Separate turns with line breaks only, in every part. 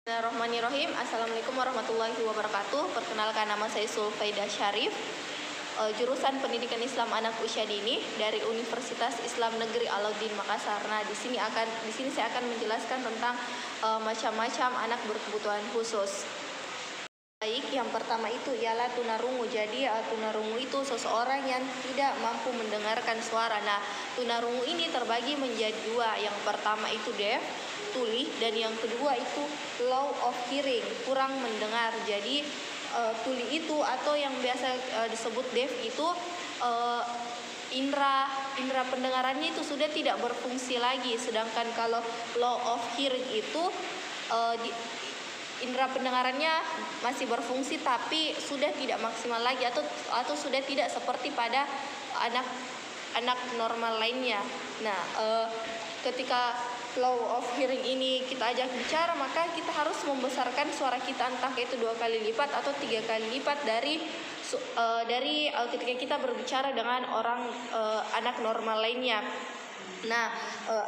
Bismillahirrahmanirrahim. Assalamualaikum warahmatullahi wabarakatuh. Perkenalkan, nama saya Sulfaidah Syarif, jurusan Pendidikan Islam Anak Usia Dini dari Universitas Islam Negeri Alauddin Makassar. Nah, di sini saya akan menjelaskan tentang macam-macam anak berkebutuhan khusus. Baik, yang pertama itu ialah tunarungu. Jadi tunarungu itu seseorang yang tidak mampu mendengarkan suara. Nah, tunarungu ini terbagi menjadi dua. Yang pertama itu deaf, tuli, dan yang kedua itu low of hearing, kurang mendengar. Jadi tuli itu atau yang biasa disebut deaf itu indera pendengarannya itu sudah tidak berfungsi lagi. Sedangkan kalau low of hearing itu indera pendengarannya masih berfungsi tapi sudah tidak maksimal lagi atau sudah tidak seperti pada anak normal lainnya. Nah, ketika low of hearing ini kita ajak bicara, maka kita harus membesarkan suara kita entah itu 2 kali lipat atau 3 kali lipat dari ketika kita berbicara dengan anak normal lainnya. Nah,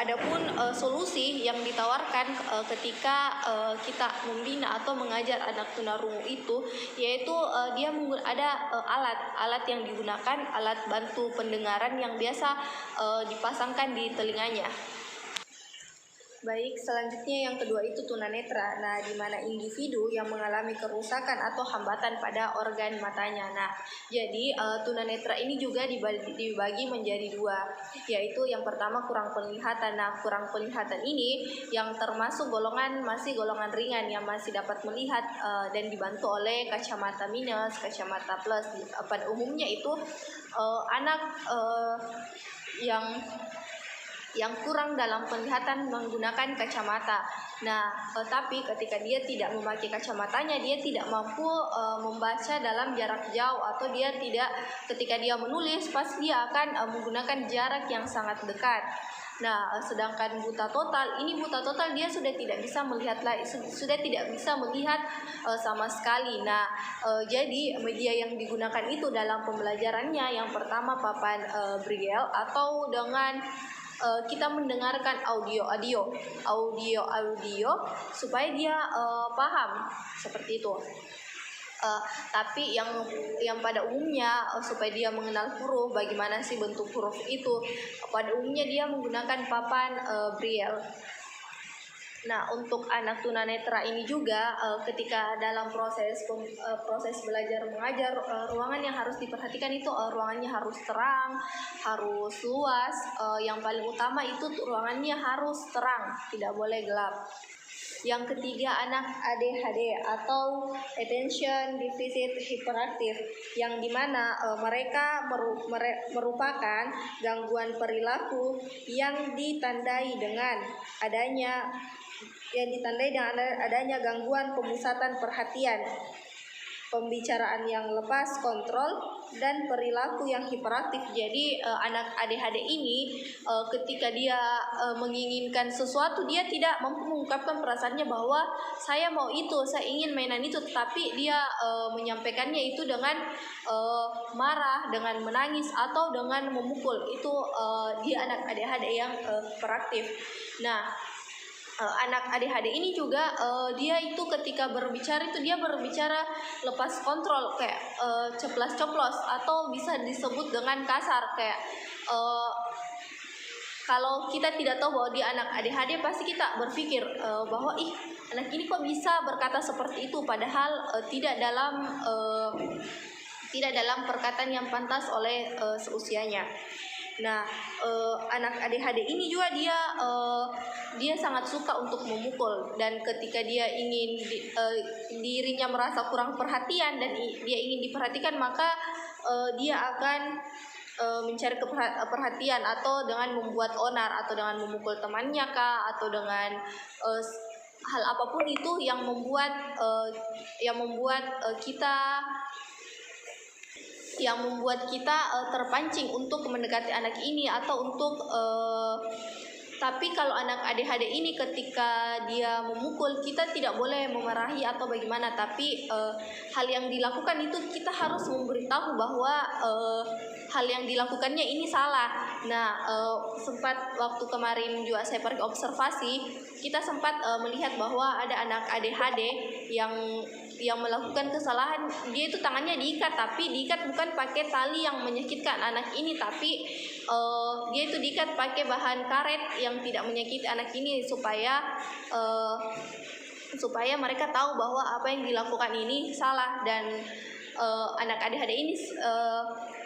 adapun solusi yang ditawarkan ketika kita membina atau mengajar anak tunarungu itu, yaitu dia ada alat yang digunakan, alat bantu pendengaran yang biasa dipasangkan di telinganya. Baik, selanjutnya yang kedua itu tunanetra. Nah, di mana individu yang mengalami kerusakan atau hambatan pada organ matanya. Nah, jadi tunanetra ini juga dibagi menjadi dua, yaitu yang pertama kurang penglihatan. Nah, kurang penglihatan ini yang termasuk masih golongan ringan yang masih dapat melihat dan dibantu oleh kacamata minus, kacamata plus. Pada umumnya itu anak yang kurang dalam penglihatan menggunakan kacamata. Nah, tapi ketika dia tidak memakai kacamatanya, dia tidak mampu membaca dalam jarak jauh, atau ketika dia menulis pasti dia akan menggunakan jarak yang sangat dekat. Nah, sedangkan buta total dia sudah tidak bisa melihat sama sekali. Nah, jadi media yang digunakan itu dalam pembelajarannya yang pertama papan Braille atau dengan kita mendengarkan audio supaya dia paham seperti itu. Tapi yang pada umumnya supaya dia mengenal huruf, bagaimana sih bentuk huruf itu, pada umumnya dia menggunakan papan Braille. Nah, untuk anak tunanetra ini juga ketika dalam proses belajar mengajar, ruangan yang harus diperhatikan itu ruangannya harus terang, harus luas. Yang paling utama itu ruangannya harus terang, tidak boleh gelap. Yang ketiga, anak ADHD atau Attention Deficit Hyperactive, yang dimana mereka merupakan gangguan perilaku yang ditandai dengan adanya gangguan pemusatan perhatian, pembicaraan yang lepas kontrol, dan perilaku yang hiperaktif. Jadi anak ADHD ini ketika dia menginginkan sesuatu, dia tidak mampu mengungkapkan perasaannya bahwa saya mau itu, saya ingin mainan itu, tetapi dia menyampaikannya itu dengan marah, dengan menangis, atau dengan memukul. Itu dia anak ADHD yang hiperaktif. Nah, anak ADHD ini juga dia itu ketika berbicara itu dia berbicara lepas kontrol, kayak ceplas-ceplos, atau bisa disebut dengan kasar. Kayak kalau kita tidak tahu bahwa dia anak ADHD, pasti kita berpikir bahwa anak ini kok bisa berkata seperti itu, padahal tidak dalam perkataan yang pantas oleh seusianya. Nah, anak ADHD ini juga dia sangat suka untuk memukul, dan ketika dia ingin dirinya merasa kurang perhatian dan dia ingin diperhatikan, maka dia akan mencari perhatian, atau dengan membuat onar, atau dengan memukul temannya kah, atau dengan hal apapun itu yang membuat kita terpancing untuk mendekati anak ini, atau untuk Tapi kalau anak ADHD ini ketika dia memukul, kita tidak boleh memarahi atau bagaimana, tapi hal yang dilakukan itu kita harus memberitahu bahwa hal yang dilakukannya ini salah. Nah, sempat waktu kemarin juga saya pergi observasi, kita sempat melihat bahwa ada anak ADHD yang melakukan kesalahan. Dia itu tangannya diikat, tapi diikat bukan pakai tali yang menyakitkan anak ini, tapi dia itu diikat pakai bahan karet yang tidak menyakiti anak ini, supaya mereka tahu bahwa apa yang dilakukan ini salah. Dan anak ADHD ini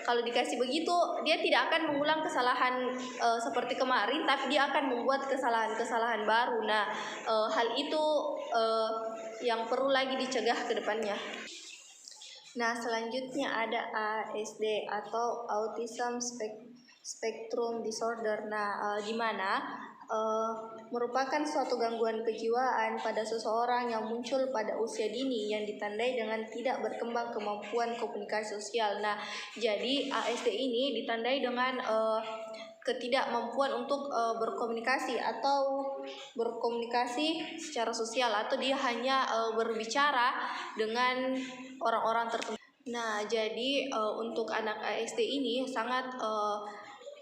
kalau dikasih begitu, dia tidak akan mengulang kesalahan seperti kemarin, tapi dia akan membuat kesalahan-kesalahan baru. Nah, hal itu yang perlu lagi dicegah ke depannya. Nah, selanjutnya ada ASD atau Autism Spectrum Disorder. Nah, di mana merupakan suatu gangguan kejiwaan pada seseorang yang muncul pada usia dini yang ditandai dengan tidak berkembang kemampuan komunikasi sosial. Nah, jadi ASD ini ditandai dengan ketidakmampuan untuk berkomunikasi secara sosial, atau dia hanya berbicara dengan orang-orang tertentu. Nah, jadi untuk anak ASD ini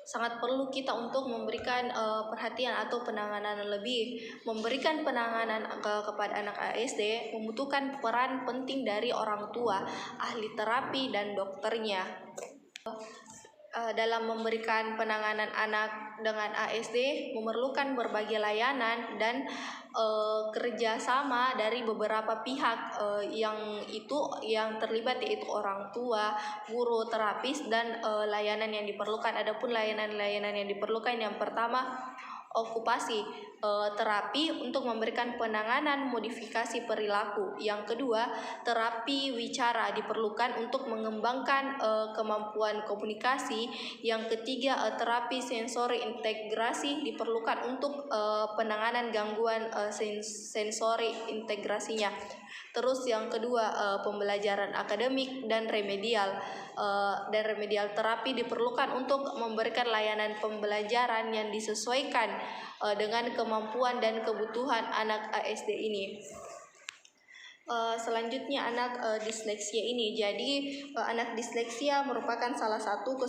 sangat perlu kita untuk memberikan perhatian atau penanganan lebih. Memberikan penanganan kepada anak ASD membutuhkan peran penting dari orang tua, ahli terapi, dan dokternya. Dalam memberikan penanganan anak dengan ASD memerlukan berbagai layanan dan kerjasama dari beberapa pihak yang terlibat, yaitu orang tua, guru, terapis, dan layanan yang diperlukan. Adapun layanan-layanan yang diperlukan, yang pertama okupasi terapi untuk memberikan penanganan modifikasi perilaku. Yang kedua, terapi wicara diperlukan untuk mengembangkan kemampuan komunikasi. Yang ketiga, terapi sensori integrasi diperlukan untuk penanganan gangguan sensori integrasinya. Terus yang kedua, pembelajaran akademik dan remedial. Terapi diperlukan untuk memberikan layanan pembelajaran yang disesuaikan dengan kemampuan dan kebutuhan anak ASD ini. Selanjutnya anak disleksia ini. Jadi anak disleksia merupakan salah satu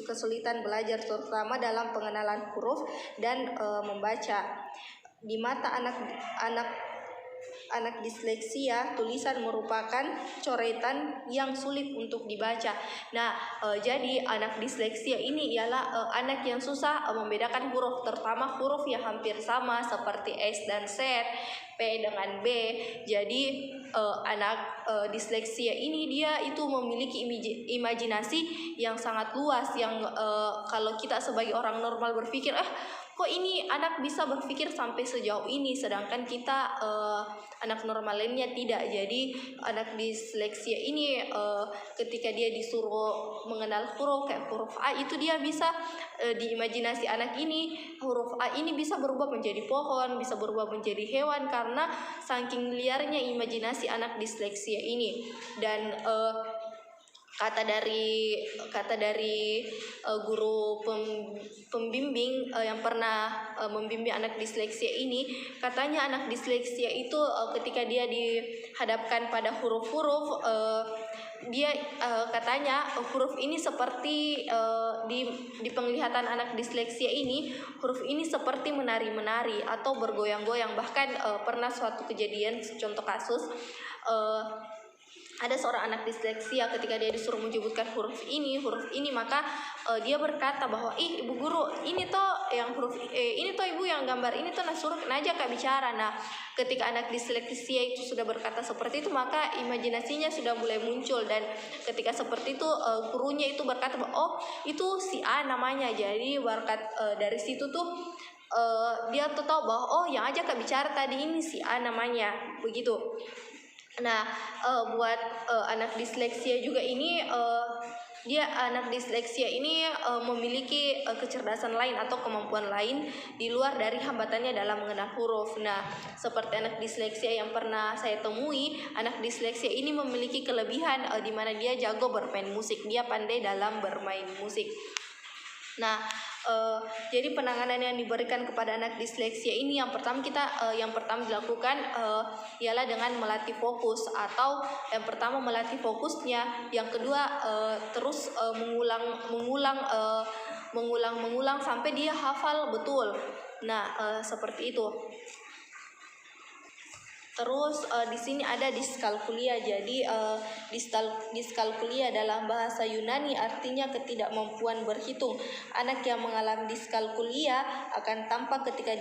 kesulitan belajar, terutama dalam pengenalan huruf dan membaca. Di mata anak disleksia, tulisan merupakan coretan yang sulit untuk dibaca. Nah, jadi anak disleksia ini ialah anak yang susah membedakan huruf, terutama huruf yang hampir sama seperti S dan Z, P dengan B. Jadi anak disleksia ini dia itu memiliki imajinasi yang sangat luas, yang kalau kita sebagai orang normal berpikir, kok ini anak bisa berpikir sampai sejauh ini, sedangkan kita anak normal lainnya tidak. Jadi anak disleksia ini ketika dia disuruh mengenal huruf, kayak huruf A itu dia bisa diimajinasi anak ini, huruf A ini bisa berubah menjadi pohon, bisa berubah menjadi hewan, karena saking liarnya imajinasi anak disleksia ini. Dan kata dari guru pembimbing yang pernah membimbing anak disleksia ini, katanya anak disleksia itu ketika dia dihadapkan pada huruf-huruf, dia katanya huruf ini seperti di penglihatan anak disleksia ini, huruf ini seperti menari-menari atau bergoyang-goyang. Bahkan pernah suatu kejadian, contoh kasus, ada seorang anak disleksia ketika dia disuruh menyebutkan huruf ini, maka dia berkata bahwa ibu guru, ini toh yang huruf ini toh ibu yang gambar ini toh, nah suruh aja kak bicara. Nah, ketika anak disleksia itu sudah berkata seperti itu, maka imajinasinya sudah mulai muncul, dan ketika seperti itu gurunya itu berkata bahwa oh itu si A namanya. Jadi berkat dari situ tuh dia tuh tahu bahwa oh yang aja kak bicara tadi ini si A namanya, begitu. Nah, buat anak disleksia juga ini, anak disleksia ini memiliki kecerdasan lain atau kemampuan lain di luar dari hambatannya dalam mengenal huruf. Nah, seperti anak disleksia yang pernah saya temui, anak disleksia ini memiliki kelebihan di mana dia jago bermain musik, dia pandai dalam bermain musik. Nah, Jadi penanganan yang diberikan kepada anak disleksia ini yang pertama dilakukan ialah dengan melatih fokus, atau yang pertama melatih fokusnya, yang kedua terus mengulang sampai dia hafal betul. Nah, seperti itu. Terus di sini ada diskalkulia. Jadi diskalkulia dalam bahasa Yunani artinya ketidakmampuan berhitung. Anak yang mengalami diskalkulia akan tampak ketika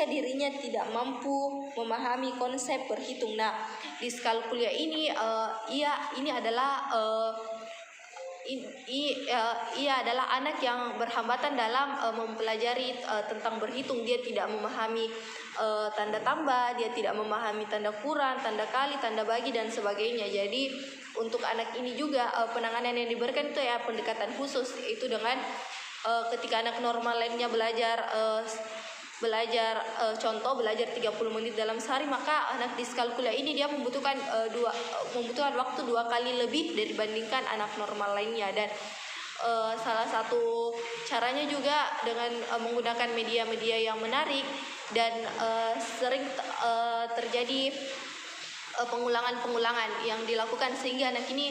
dirinya tidak mampu memahami konsep berhitung. Nah, diskalkulia ini ia adalah anak yang berhambatan dalam mempelajari tentang berhitung. Dia tidak memahami tanda tambah, dia tidak memahami tanda kurang, tanda kali, tanda bagi, dan sebagainya. Jadi untuk anak ini juga penanganan yang diberikan itu ya pendekatan khusus, itu dengan ketika anak normal lainnya belajar contoh belajar 30 menit dalam sehari, maka anak diskalkulia ini dia membutuhkan waktu 2 kali lebih dibandingkan anak normal lainnya. Dan salah satu caranya juga dengan menggunakan media-media yang menarik, dan sering terjadi pengulangan yang dilakukan sehingga anak ini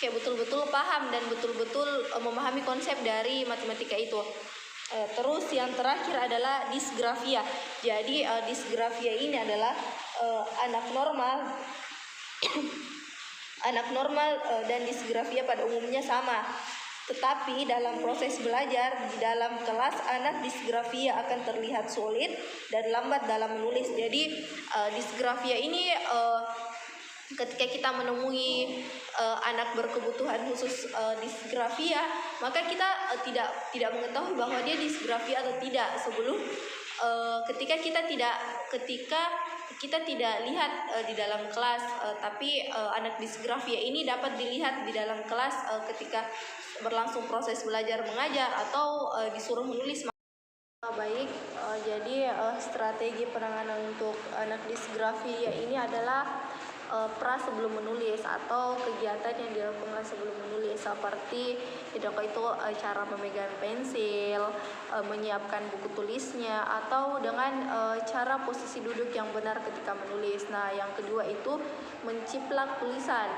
kayak betul-betul paham dan betul-betul memahami konsep dari matematika itu. Terus yang terakhir adalah disgrafia. Jadi disgrafia ini adalah anak normal dan disgrafia pada umumnya sama. Tetapi dalam proses belajar di dalam kelas, anak disgrafia akan terlihat sulit dan lambat dalam menulis. Jadi disgrafia ini ketika kita menemui anak berkebutuhan khusus disgrafia, maka kita tidak mengetahui bahwa dia disgrafia atau tidak sebelum ketika kita tidak lihat di dalam kelas, tapi anak disgrafia ini dapat dilihat di dalam kelas ketika berlangsung proses belajar mengajar atau disuruh menulis. Baik, jadi strategi penanganan untuk anak disgrafia ini adalah pra sebelum menulis atau kegiatan yang dilakukan sebelum menulis, seperti itu cara memegang pensil, menyiapkan buku tulisnya, atau dengan cara posisi duduk yang benar ketika menulis. Nah, yang kedua itu menciplak tulisan.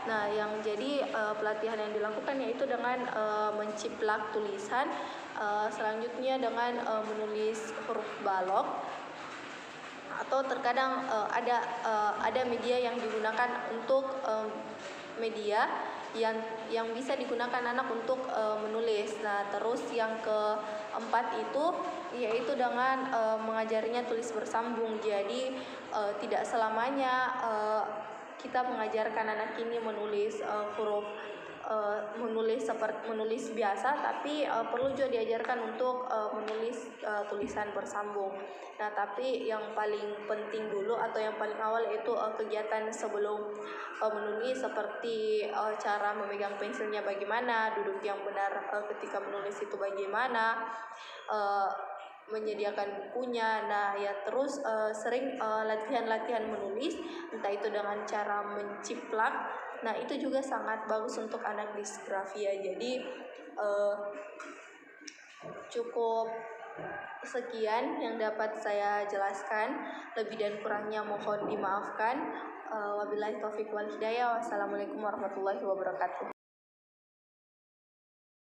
Nah, yang jadi pelatihan yang dilakukan yaitu dengan menciplak tulisan, selanjutnya dengan menulis huruf balok, atau terkadang ada media yang digunakan untuk media yang bisa digunakan anak untuk menulis. Nah, terus yang keempat itu yaitu dengan mengajarinya tulis bersambung. Jadi tidak selamanya kita mengajarkan anak ini menulis menulis biasa, tapi perlu juga diajarkan untuk menulis tulisan bersambung. Nah, tapi yang paling penting dulu atau yang paling awal itu kegiatan sebelum menulis, seperti cara memegang pensilnya bagaimana, duduk yang benar ketika menulis itu bagaimana, menyediakan bukunya. Nah, ya terus sering latihan-latihan menulis, entah itu dengan cara menciplak. Nah, itu juga sangat bagus untuk anak disgrafia. Jadi cukup sekian yang dapat saya jelaskan. Lebih dan kurangnya mohon dimaafkan. Wabillahi taufiq wal hidayah. Wassalamualaikum warahmatullahi wabarakatuh.